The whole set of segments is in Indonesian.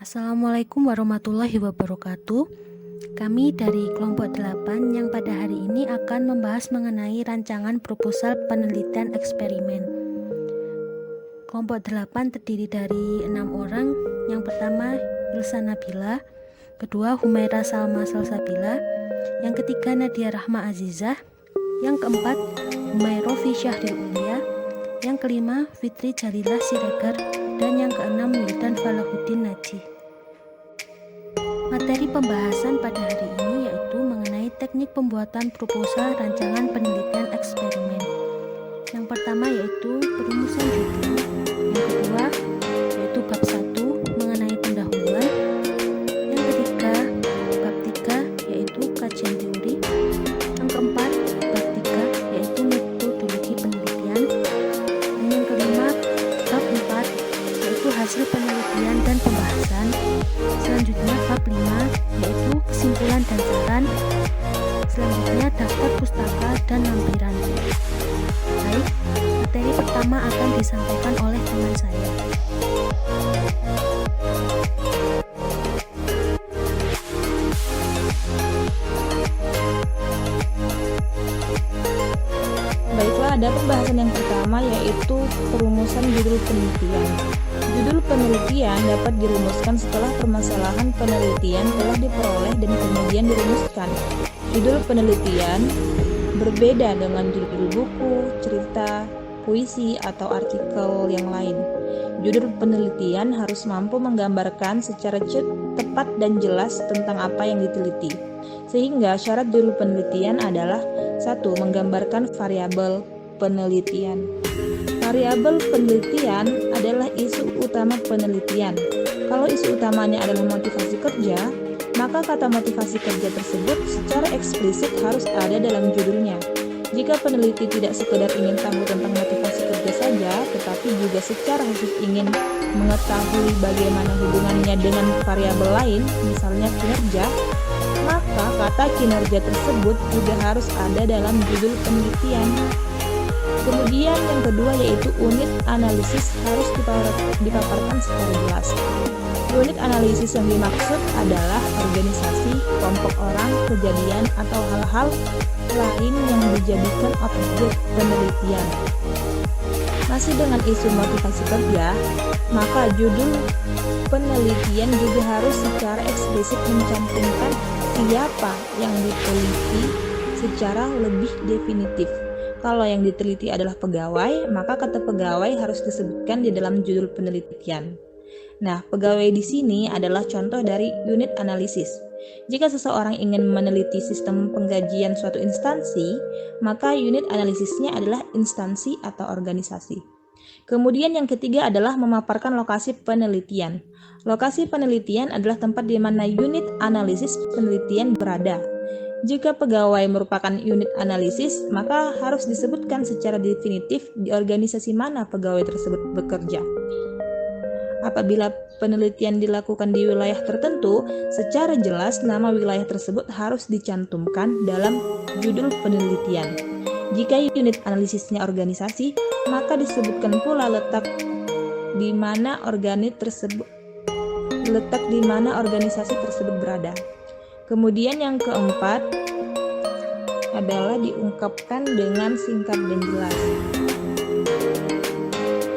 Assalamualaikum warahmatullahi wabarakatuh. Kami dari kelompok 8 yang pada hari ini akan membahas mengenai rancangan proposal penelitian eksperimen. Kelompok 8 terdiri dari 6 orang. Yang pertama Ilsa Nabila, kedua Humaira Salma Salsabila, yang ketiga Nadia Rahma Azizah, yang keempat Humairofi Syahril Ulia, yang kelima Fitri Jalilah Siregar, dan yang keenam Wildan Falahuddin Najih. Materi pembahasan pada hari ini yaitu mengenai teknik pembuatan proposal rancangan penelitian eksperimen. Yang pertama yaitu perumusan judul, yang kedua yaitu bab 1 mengenai pendahuluan, yang ketiga bab 3 yaitu kajian teori, yang keempat bab 3 yaitu metodologi penelitian, dan yang kelima bab 4 yaitu hasil penelitian dan pembahasan. Selanjutnya bab 5 yaitu kesimpulan dan saran. Selanjutnya daftar pustaka dan lampiran. Baik, materi pertama akan disampaikan oleh teman saya. Baiklah, ada pembahasan yang pertama yaitu perumusan judul penelitian. Judul penelitian dapat dirumuskan setelah permasalahan penelitian telah diperoleh dan kemudian dirumuskan. Judul penelitian berbeda dengan judul buku, cerita, puisi, atau artikel yang lain. Judul penelitian harus mampu menggambarkan secara tepat dan jelas tentang apa yang diteliti. Sehingga syarat judul penelitian adalah 1. Menggambarkan variabel penelitian. Variabel penelitian adalah isu utama penelitian. Kalau isu utamanya adalah motivasi kerja, maka kata motivasi kerja tersebut secara eksplisit harus ada dalam judulnya. Jika peneliti tidak sekedar ingin tahu tentang motivasi kerja saja, tetapi juga secara khusus ingin mengetahui bagaimana hubungannya dengan variabel lain, misalnya kinerja, maka kata kinerja tersebut juga harus ada dalam judul penelitian. Kemudian yang kedua yaitu unit analisis harus dipaparkan secara jelas. Unit analisis yang dimaksud adalah organisasi, kelompok orang, kejadian, atau hal-hal lain yang dijadikan objek penelitian. Masih dengan isu motivasi kerja, maka judul penelitian juga harus secara eksplisit mencantumkan siapa yang diteliti secara lebih definitif. Kalau yang diteliti adalah pegawai, maka kata pegawai harus disebutkan di dalam judul penelitian. Nah, pegawai di sini adalah contoh dari unit analisis. Jika seseorang ingin meneliti sistem penggajian suatu instansi, maka unit analisisnya adalah instansi atau organisasi. Kemudian yang ketiga adalah memaparkan lokasi penelitian. Lokasi penelitian adalah tempat di mana unit analisis penelitian berada. Jika pegawai merupakan unit analisis, maka harus disebutkan secara definitif di organisasi mana pegawai tersebut bekerja. Apabila penelitian dilakukan di wilayah tertentu, secara jelas nama wilayah tersebut harus dicantumkan dalam judul penelitian. Jika unit analisisnya organisasi, maka disebutkan pula letak di mana organisasi tersebut berada. Kemudian yang keempat adalah diungkapkan dengan singkat dan jelas.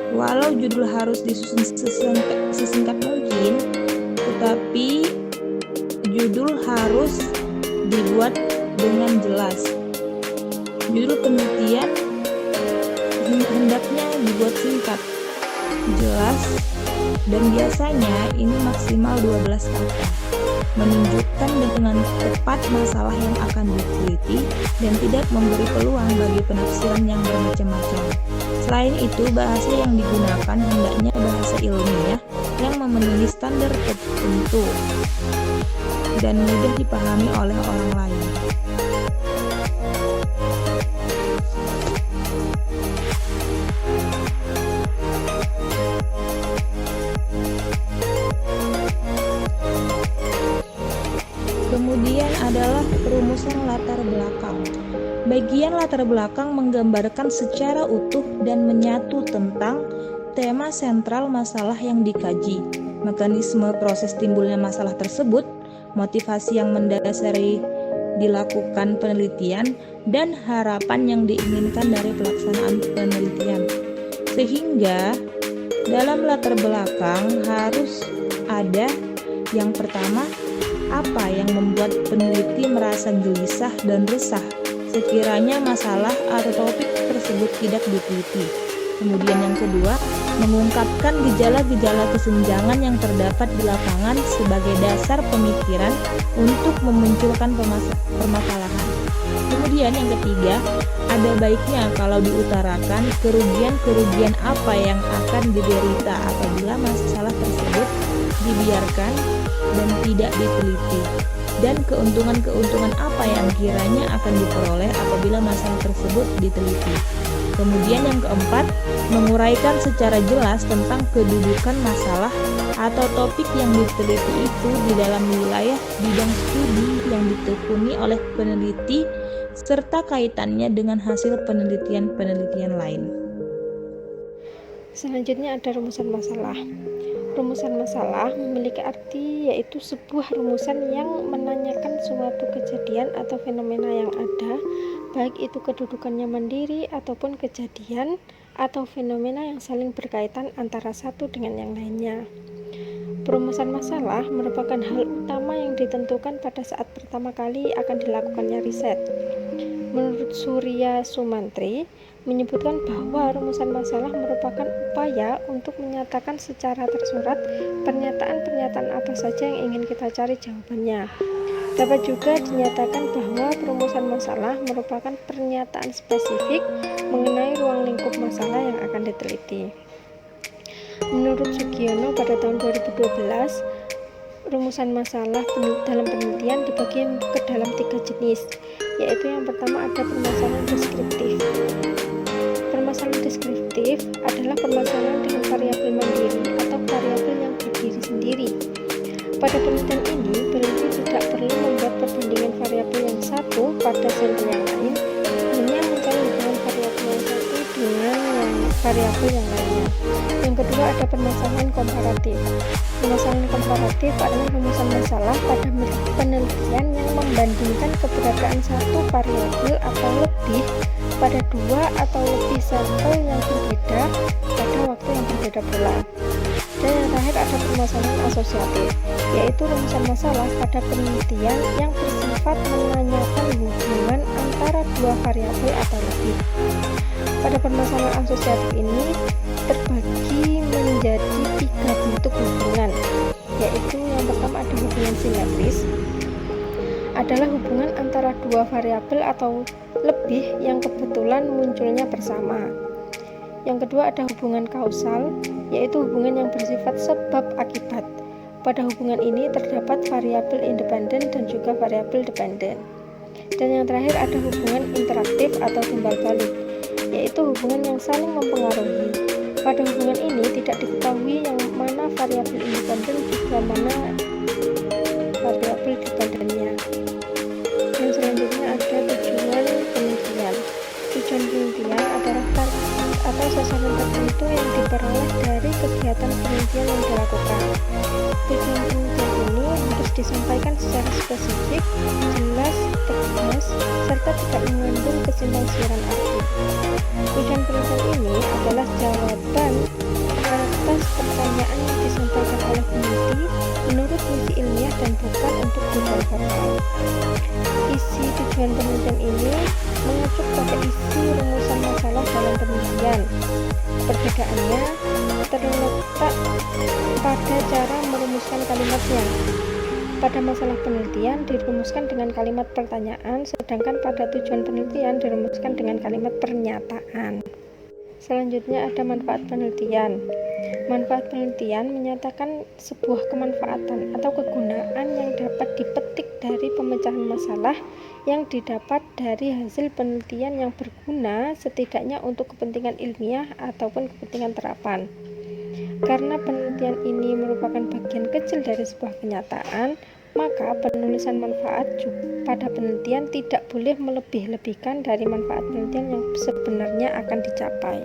Walau judul harus disusun sesingkat mungkin, tetapi judul harus dibuat dengan jelas. Judul penelitian hendaknya dibuat singkat, jelas, dan biasanya ini maksimal 12 kata. Menunjukkan dengan tepat masalah yang akan diteliti dan tidak memberi peluang bagi penafsiran yang bermacam-macam. Selain itu, bahasa yang digunakan hendaknya bahasa ilmiah yang memenuhi standar tertentu dan mudah dipahami oleh orang lain. Kemudian adalah perumusan latar belakang. Bagian latar belakang menggambarkan secara utuh dan menyatu tentang tema sentral masalah yang dikaji. mekanisme proses timbulnya masalah tersebut, motivasi yang mendasari dilakukan penelitian, dan harapan yang diinginkan dari pelaksanaan penelitian. Sehingga dalam latar belakang harus ada yang pertama, apa yang membuat peneliti merasa gelisah dan resah sekiranya masalah atau topik tersebut tidak diteliti. Kemudian yang kedua, mengungkapkan gejala-gejala kesenjangan yang terdapat di lapangan sebagai dasar pemikiran untuk memunculkan permasalahan. Kemudian yang ketiga, ada baiknya kalau diutarakan kerugian-kerugian apa yang akan diderita apabila masalah tersebut dibiarkan dan tidak diteliti, dan keuntungan-keuntungan apa yang kiranya akan diperoleh apabila masalah tersebut diteliti. Kemudian yang keempat, menguraikan secara jelas tentang kedudukan masalah atau topik yang diteliti itu di dalam wilayah bidang studi yang ditekuni oleh peneliti serta kaitannya dengan hasil penelitian-penelitian lain. Selanjutnya ada rumusan masalah. Rumusan masalah memiliki arti yaitu sebuah rumusan yang menanyakan suatu kejadian atau fenomena yang ada, baik itu kedudukannya mandiri ataupun kejadian atau fenomena yang saling berkaitan antara satu dengan yang lainnya. Perumusan masalah merupakan hal utama yang ditentukan pada saat pertama kali akan dilakukannya riset. Menurut Surya Sumantri, menyebutkan bahwa rumusan masalah merupakan upaya untuk menyatakan secara tersurat pernyataan-pernyataan apa saja yang ingin kita cari jawabannya. Dapat juga dinyatakan bahwa perumusan masalah merupakan pernyataan spesifik mengenai ruang lingkup masalah yang akan diteliti. Menurut Sugiono pada tahun 2012, rumusan masalah dalam penelitian dibagi ke dalam 3 jenis, yaitu yang pertama ada permasalahan deskriptif. Permasalahan deskriptif adalah permasalahan dengan variabel mandiri atau variabel yang berdiri sendiri. Pada penelitian ini, peneliti tidak perlu membuat perbandingan variabel yang satu pada sampel yang lain, hanya mencari hubungan variabel yang satu dengan variabel yang lainnya. Yang kedua ada permasalahan komparatif. Permasalahan komparatif adalah rumusan masalah pada penelitian yang membandingkan keberadaan satu variabel atau lebih pada dua atau lebih sampel yang berbeda pada waktu yang berbeda pula. Dan yang terakhir ada permasalahan asosiatif, yaitu rumusan masalah pada penelitian yang bersifat menanyakan hubungan antara dua variabel atau lebih. Pada permasalahan asosiatif ini terbagi menjadi 3 bentuk hubungan, yaitu yang pertama ada hubungan simetris, adalah hubungan antara dua variabel atau lebih yang kebetulan munculnya bersama. Yang kedua ada hubungan kausal, yaitu hubungan yang bersifat sebab akibat. Pada hubungan ini terdapat variabel independen dan juga variabel dependen. Dan yang terakhir ada hubungan interaktif atau timbal balik, yaitu hubungan yang saling mempengaruhi. Pada hubungan ini tidak diketahui yang mana variabel independen juga mana variabel dependennya. Yang selanjutnya ada tujuan penelitian. Tujuan penelitian adalah target atau sasaran tertentu yang diperoleh dari kegiatan penelitian yang dilakukan. Tujuan penelitian ini harus disampaikan secara spesifik, jelas, tegas, serta tidak mengandung kesimpang siuran arti. Tujuan penelitian ini adalah jawaban atas pertanyaan yang disampaikan oleh peneliti menurut misi ilmiah dan bukan untuk tujuan formal. Isi tujuan penelitian ini mengacu pada isi rumusan masalah dalam penelitian. Perbedaannya terletak pada cara merumuskan kalimatnya. Pada masalah penelitian dirumuskan dengan kalimat pertanyaan, sedangkan pada tujuan penelitian dirumuskan dengan kalimat pernyataan. Selanjutnya ada manfaat penelitian. Manfaat penelitian menyatakan sebuah kemanfaatan atau kegunaan yang dapat dipetik dari pemecahan masalah yang didapat dari hasil penelitian yang berguna setidaknya untuk kepentingan ilmiah ataupun kepentingan terapan. Karena penelitian ini merupakan bagian kecil dari sebuah kenyataan, maka penulisan manfaat pada penelitian tidak boleh melebih-lebihkan dari manfaat penelitian yang sebenarnya akan dicapai.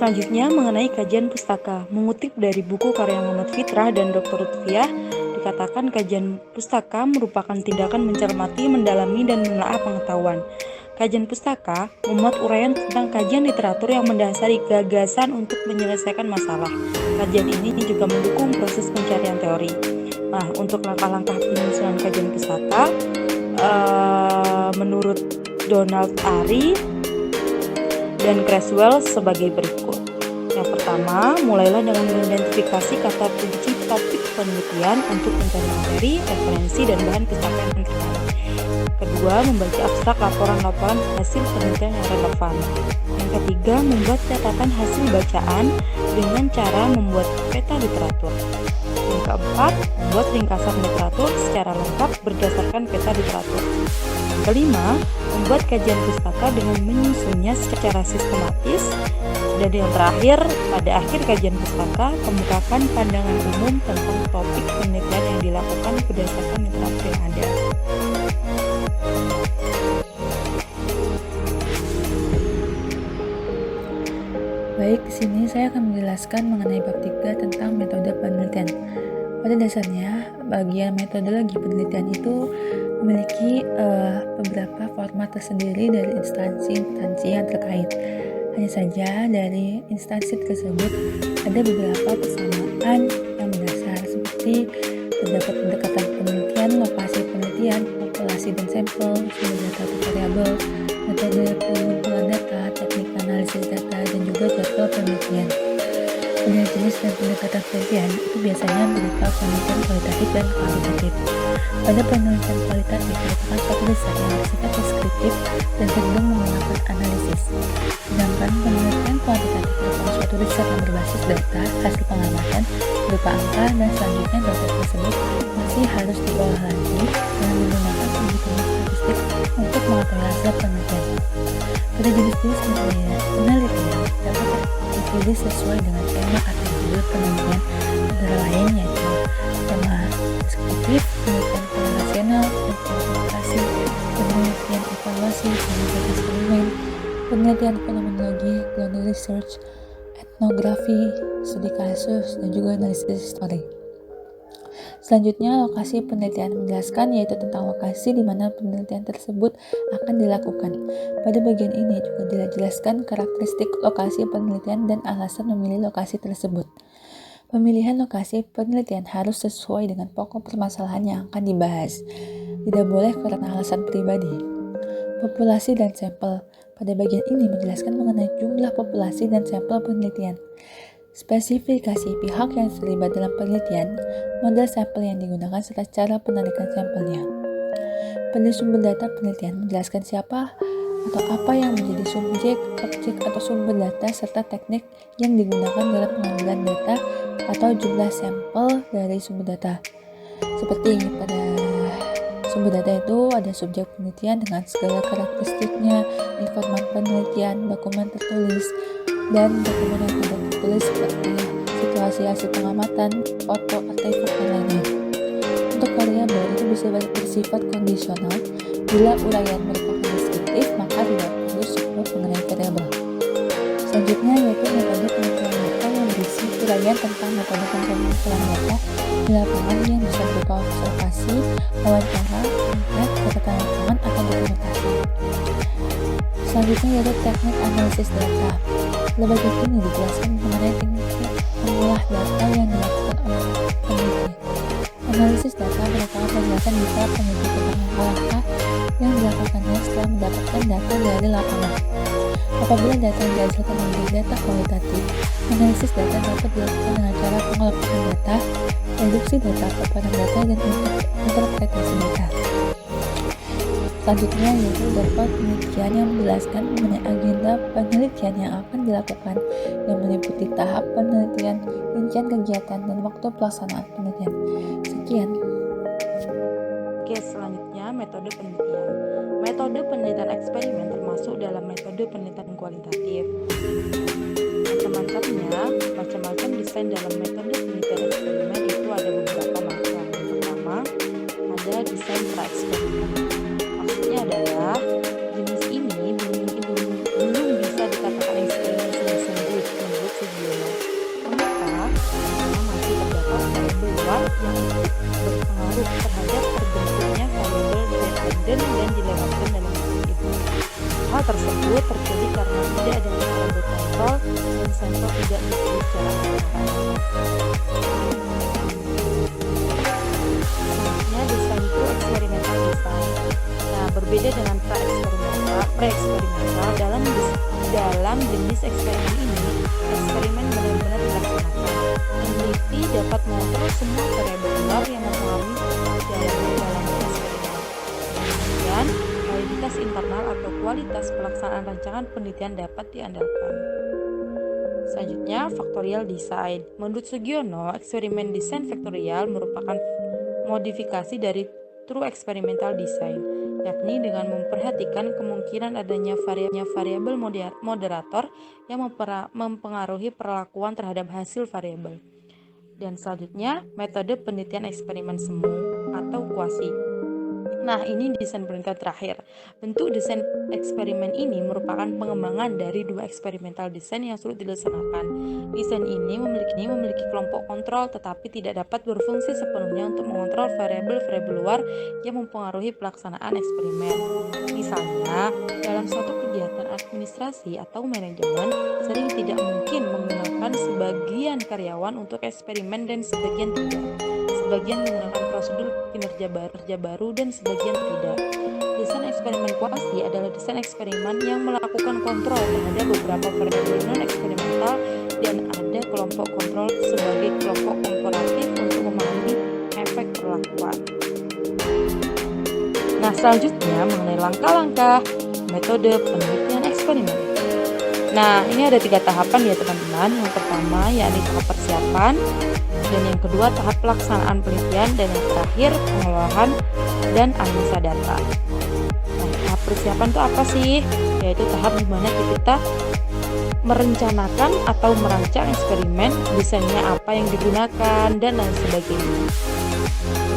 Selanjutnya mengenai kajian pustaka. Mengutip dari buku karya Muhammad Fitrah dan Dr. Lutfiah, dikatakan kajian pustaka merupakan tindakan mencermati, mendalami, dan menelaah pengetahuan. Kajian pustaka memuat uraian tentang kajian literatur yang mendasari gagasan untuk menyelesaikan masalah. Kajian ini juga mendukung proses pencarian teori. Nah, untuk langkah-langkah penyusunan kajian pustaka, menurut Donald Ari dan Creswell sebagai berikut. Yang pertama, mulailah dengan mengidentifikasi kata kunci topik penelitian untuk mencari materi, referensi, dan bahan pustaka yang terkait. Kedua, membaca abstrak laporan-laporan hasil penelitian yang relevan. Yang ketiga, membuat catatan hasil bacaan dengan cara membuat peta literatur. Yang keempat, membuat ringkasan literatur secara lengkap berdasarkan peta literatur. Yang kelima, membuat kajian pustaka dengan menyusunnya secara sistematis. Dan yang terakhir, pada akhir kajian pustaka, kemukakan pandangan umum tentang topik penelitian yang dilakukan berdasarkan literatur yang ada. Baik, di sini saya akan menjelaskan mengenai bab 3 tentang metode penelitian. Pada dasarnya, bagian metodologi penelitian itu memiliki beberapa format tersendiri dari instansi-instansi yang terkait. Hanya saja dari instansi tersebut ada beberapa persamaan yang mendasar, seperti terdapat pendekatan penelitian, lokasi penelitian, populasi dan sampel, sumber data atau variabel, metode pengumpulan data, teknik analisis data, dan juga jadwal penelitian. Pada jenis dan pendekatan penelitian itu biasanya berupa penelitian kualitatif dan kuantitatif. Pada penelitian kualitatif merupakan suatu riset yang bersifat deskriptif dan cenderung menggunakan analisis. Sedangkan penelitian kuantitatif merupakan suatu riset yang berbasis data, hasil pengamatan, berupa angka, dan selanjutnya data tersebut masih harus diolah lagi dengan menggunakan penghitungan statistik untuk mengetahui hasil penelitian. Pada jenis-jenis penelitian dapat dipilih sesuai dengan tema atau judul penelitian, antara lain yaitu tema deskriptif, penelitian korelasional, implementasi, penelitian evaluasi, penelitian eksperimen, penelitian fenomenologi, ground research, etnografi, studi kasus, dan juga analisis histori. Selanjutnya, lokasi penelitian menjelaskan yaitu tentang lokasi di mana penelitian tersebut akan dilakukan. Pada bagian ini juga dijelaskan karakteristik lokasi penelitian dan alasan memilih lokasi tersebut. Pemilihan lokasi penelitian harus sesuai dengan pokok permasalahan yang akan dibahas. Tidak boleh karena alasan pribadi. Populasi dan sampel. Pada bagian ini menjelaskan mengenai jumlah populasi dan sampel penelitian. Spesifikasi pihak yang terlibat dalam penelitian, model sampel yang digunakan serta cara penarikan sampelnya. Pada sumber data penelitian menjelaskan siapa atau apa yang menjadi subjek, objek atau sumber data serta teknik yang digunakan dalam pengambilan data atau jumlah sampel dari sumber data. Seperti pada sumber data itu ada subjek penelitian dengan segala karakteristiknya, informan penelitian, dokumen tertulis, dan dokumen yang tidak tertulis seperti situasi hasil pengamatan, foto, artefak, dan lainnya. Untuk variabel itu bisa bersifat kondisional. Bila uraian merupakan deskriptif, maka tidak perlu support mengenai variabel. Selanjutnya yaitu metode pengumpulan data yang berisi uraian tentang metode pengumpulan data di lapangan yang bisa berupa observasi, wawancara, riset, catatan lapangan, atau dokumentasi. Selanjutnya yaitu teknik analisis data. Lebih ini dijelaskan mengenai teknik mengolah data yang dilakukan oleh peneliti. Analisis data merupakan penjelasan detail peneliti tentang langkah-langkah yang dilakukannya setelah mendapatkan data dari lapangan. Apabila data yang dihasilkan menjadi data kualitatif, analisis data dapat dilakukan dengan cara pengelompokan data, reduksi data, paparan data, dan interpretasi data. Selanjutnya yaitu dapat penelitian yang menjelaskan mengenai agenda penelitian yang akan dilakukan, yang meliputi tahap penelitian, rincian kegiatan, dan waktu pelaksanaan penelitian. Sekian. Oke, selanjutnya metode penelitian. Metode penelitian eksperimen termasuk dalam metode penelitian kualitatif. Macam-macam desain dalam metode penelitian eksperimen itu ada beberapa macam. Yang pertama, ada desain pra-eksperimen. Maksudnya adalah jenis ini belum bisa dikatakan eksperimen sungguh-sungguh, tersebut terjadi karena tidak adanya variabel kontrol dan sampel tidak dipilih secara akurat. Selanjutnya, desain itu eksperimental design. Nah, berbeda dengan pre-eksperimental dalam jenis eksperimen ini, eksperimen benar-benar dilaksanakan. Peneliti dapat mengontrol semua variabel luar yang mempengaruhi jalannya dalam eksperimen. Kemudian, validitas internal atau kualitas pelaksanaan rancangan penelitian dapat diandalkan. Selanjutnya, factorial design. Menurut Sugiono, eksperimen desain faktorial merupakan modifikasi dari true experimental design, yakni dengan memperhatikan kemungkinan adanya variabel moderator yang mempengaruhi perlakuan terhadap hasil variabel. Dan selanjutnya, metode penelitian eksperimen semu atau kuasi. Nah, ini desain penelitian terakhir. Bentuk desain eksperimen ini merupakan pengembangan dari dua eksperimental desain yang sulit dilaksanakan. Desain ini memiliki kelompok kontrol tetapi tidak dapat berfungsi sepenuhnya untuk mengontrol variabel-variabel luar yang mempengaruhi pelaksanaan eksperimen. Misalnya, dalam suatu kegiatan administrasi atau manajemen, sering tidak mungkin menggunakan sebagian karyawan untuk eksperimen dan sebagian tidak. Sebagian menggunakan prosedur kinerja baru dan sebagian tidak. Desain eksperimen kuasi adalah desain eksperimen yang melakukan kontrol terhadap beberapa variabel non-eksperimental dan ada kelompok kontrol sebagai kelompok komparatif untuk memahami efek perlakuan. Nah, selanjutnya mengenai langkah-langkah metode penelitian eksperimen. Nah, ini ada 3 tahapan ya teman-teman. Yang pertama yakni tahap persiapan, dan yang kedua tahap pelaksanaan penelitian, dan yang terakhir pengolahan dan analisa data. Nah, tahap persiapan itu apa sih? Yaitu tahap dimana kita merencanakan atau merancang eksperimen, desainnya apa yang digunakan, dan lain sebagainya.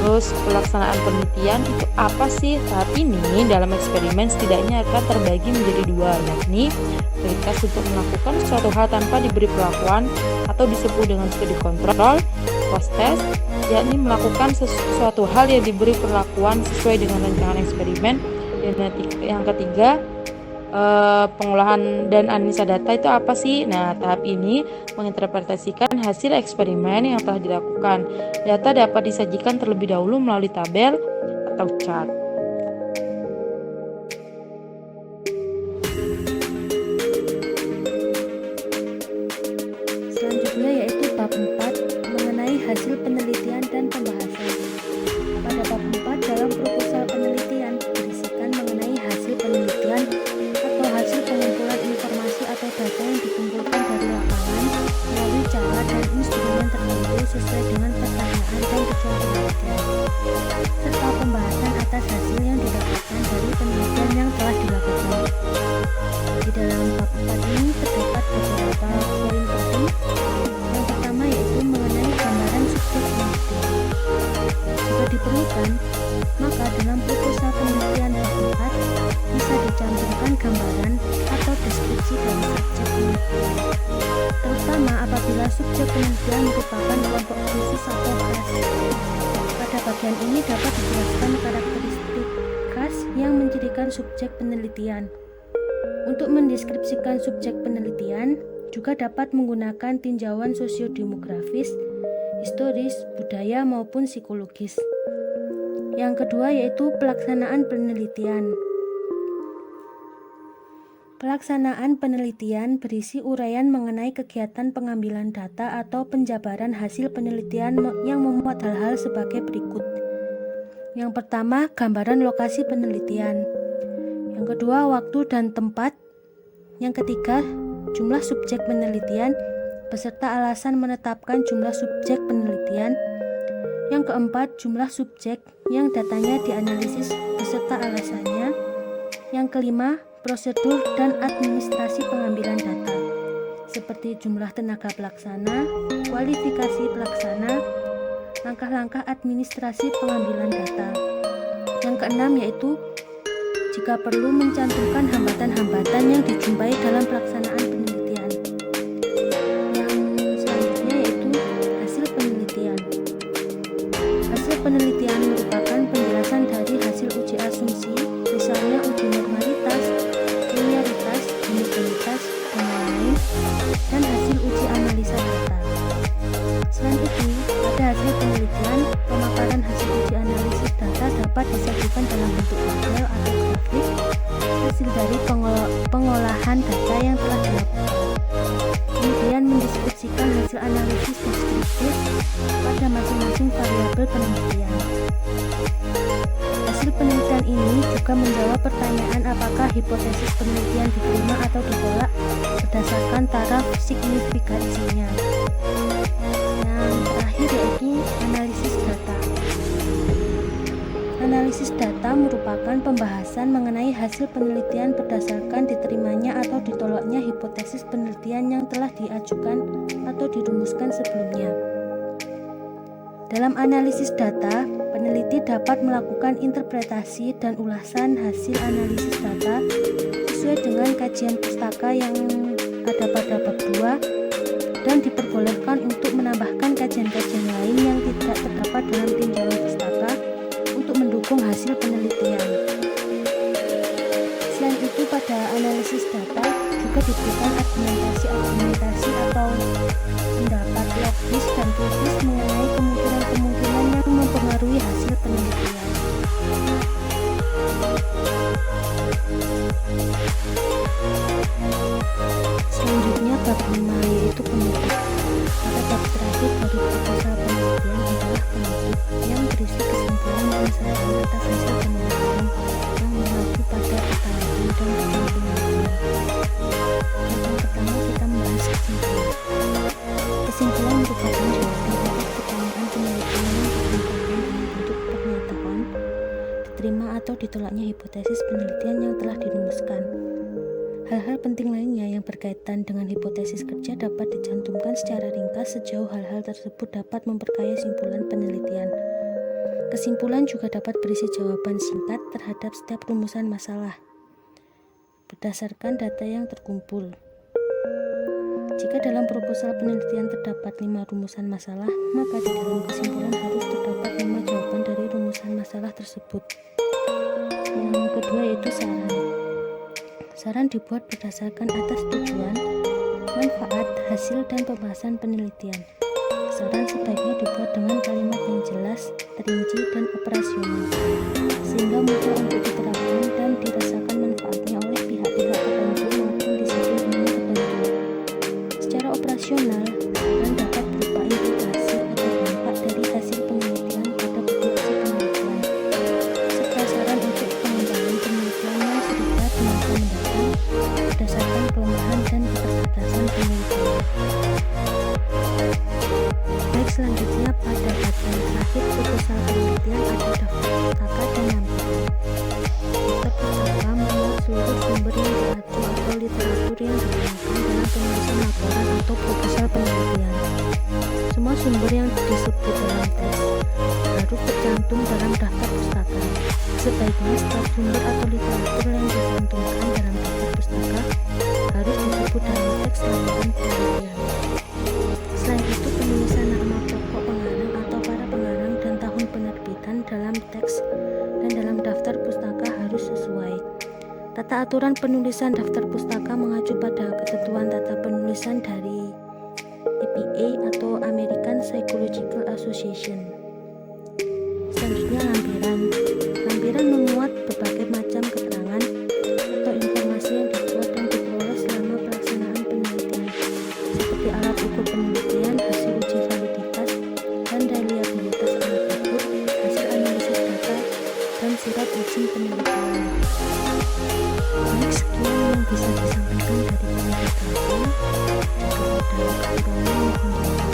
Terus pelaksanaan penelitian itu apa sih? Tahap ini dalam eksperimen setidaknya akan terbagi menjadi 2, yakni prioritas untuk melakukan suatu hal tanpa diberi perlakuan atau disebut dengan studi kontrol, post test, yakni melakukan sesuatu hal yang diberi perlakuan sesuai dengan rancangan eksperimen. Dan yang ketiga, pengolahan dan analisa data itu apa sih? Nah, tahap ini menginterpretasikan hasil eksperimen yang telah dilakukan. Data dapat disajikan terlebih dahulu melalui tabel atau chart. Selanjutnya yaitu bab 4 mengenai hasil penelitian dan pembahasan. Pada bab 4 dalam proposal penelitian berisikan mengenai hasil penelitian atau hasil pengumpulan informasi atau data yang dikumpulkan dari lapangan melalui cara dan instrumen tertentu sesuai dengan pertanyaan dan tujuan penelitian, serta pembahasan atas hasil yang didapatkan dari penelitian yang telah dilakukan. Di dalam bab 4 ini terdapat beberapa poin penting. Yang pertama yaitu mengenai gambaran subjek penelitian. Jika diperlukan, maka dalam proposal penelitian bab 4 bisa dicantumkan gambaran atau deskripsi dari subjek penelitian, terutama apabila subjek penelitian merupakan kelompok khusus atau khas. Pada bagian ini dapat dijelaskan karakteristik khas yang menjadikan subjek penelitian. Untuk mendeskripsikan subjek penelitian, juga dapat menggunakan tinjauan sosiodemografis, historis, budaya maupun psikologis. Yang kedua yaitu pelaksanaan penelitian. Pelaksanaan penelitian berisi uraian mengenai kegiatan pengambilan data atau penjabaran hasil penelitian yang memuat hal-hal sebagai berikut. Yang pertama, gambaran lokasi penelitian. Yang kedua, waktu dan tempat. Yang ketiga, jumlah subjek penelitian beserta alasan menetapkan jumlah subjek penelitian. Yang keempat, jumlah subjek yang datanya dianalisis beserta alasannya. Yang kelima, prosedur dan administrasi pengambilan data, seperti jumlah tenaga pelaksana, kualifikasi pelaksana, langkah-langkah administrasi pengambilan data. Yang keenam yaitu jika perlu mencantumkan hambatan-hambatan yang dijumpai dalam pelaksanaan penelitian. Yang selanjutnya yaitu hasil penelitian. Hasil penelitian merupakan penjelasan dari hasil uji asumsi, misalnya uji normalitas, linearitas, dan hasil uji analisa data. Selain itu, pada hasil penelitian, pemaparan hasil uji analisis data dapat disajikan dalam bentuk tabel atau grafik hasil dari pengolahan data yang telah dilakukan. Kemudian mendiskusikan hasil analisis deskriptif pada masing-masing variabel penelitian. Hasil penelitian ini juga menjawab pertanyaan apakah hipotesis penelitian diterima atau ditolak berdasarkan taraf signifikansinya. Yang terakhir yaitu analisis data. Analisis data merupakan pembahasan mengenai hasil penelitian berdasarkan diterimanya atau ditolaknya hipotesis penelitian yang telah diajukan atau dirumuskan sebelumnya. Dalam analisis data, peneliti dapat melakukan interpretasi dan ulasan hasil analisis data sesuai dengan kajian pustaka yang ada pada bab 2 dan diperbolehkan untuk menambahkan kajian-kajian lain yang tidak terdapat dalam tinjauan pustaka untuk mendukung hasil penelitian. Selain itu, pada analisis data juga diberikan argumentasi atau pendapat logis dan kritis mengenai kemungkinan-kemungkinan yang mempengaruhi hasil penelitian. Selanjutnya bab 5 yaitu penutup. Pada bab terakhir dari proposal penelitian adalah penutup yang berisi kesimpulan dan saran atas hasil penelitian yang mengacu pada pertanyaan dan tujuan penelitian. Yang pertama kita membahas kesimpulan. Kesimpulan merupakan jawaban atas pertanyaan penelitian yang diberikan dengan bentuk pernyataan, diterima atau ditolaknya hipotesis penelitian yang telah dirumuskan. Hal-hal penting lainnya yang berkaitan dengan hipotesis kerja dapat dicantumkan secara ringkas sejauh hal-hal tersebut dapat memperkaya simpulan penelitian. Kesimpulan juga dapat berisi jawaban singkat terhadap setiap rumusan masalah berdasarkan data yang terkumpul. Jika dalam proposal penelitian terdapat 5 rumusan masalah, maka di dalam kesimpulan harus terdapat 5 jawaban dari rumusan masalah tersebut. Yang kedua yaitu saran. Saran dibuat berdasarkan atas tujuan, manfaat, hasil, dan pembahasan penelitian. Saran sebaiknya dibuat dengan kalimat yang jelas, terinci, dan operasional, sehingga mudah untuk diterapkan dan dirasakan manfaatnya oleh pihak-pihak tertentu maupun disiplin ilmu tertentu. Secara operasional, saran dapat berupa implikasi atau dampak dari hasil penelitian pada populasi penelitian, serta saran untuk pengembangan penelitian yang serupa di masa mendatang berdasarkan kelemahan dan keterbatasan penelitian. Baik, selanjutnya pada bagian terakhir proposal penelitian ada daftar pustaka dan lampiran. Daftar pustaka memuat seluruh sumber yang diacu atau literatur yang digunakan dalam penulisan laporan atau proposal penelitian. Semua sumber yang disebut dalam teks harus tercantum dalam daftar pustaka. Sebaiknya setiap sumber atau literatur yang dicantumkan dalam daftar pustaka harus disebut dalam teks laporan penelitian. Selain itu, penulisan nama pokok pengarang atau para pengarang dan tahun penerbitan dalam teks dan dalam daftar pustaka harus sesuai. Tata aturan penulisan daftar pustaka mengacu pada ketentuan tata penulisan dari APA atau American Psychological Association. Selanjutnya lampiran. Lampiran memuat berbagai macam keterangan atau informasi yang dibuat dan diperoleh selama pelaksanaan penelitian, seperti alat ukur penelitian, hasil uji validitas dan reliabilitas alat ukur, hasil analisis data, dan surat izin penelitian. Baik, sekian yang bisa disampaikan dari penelitian. Jika ada kekurangan, mohon dimaafkan.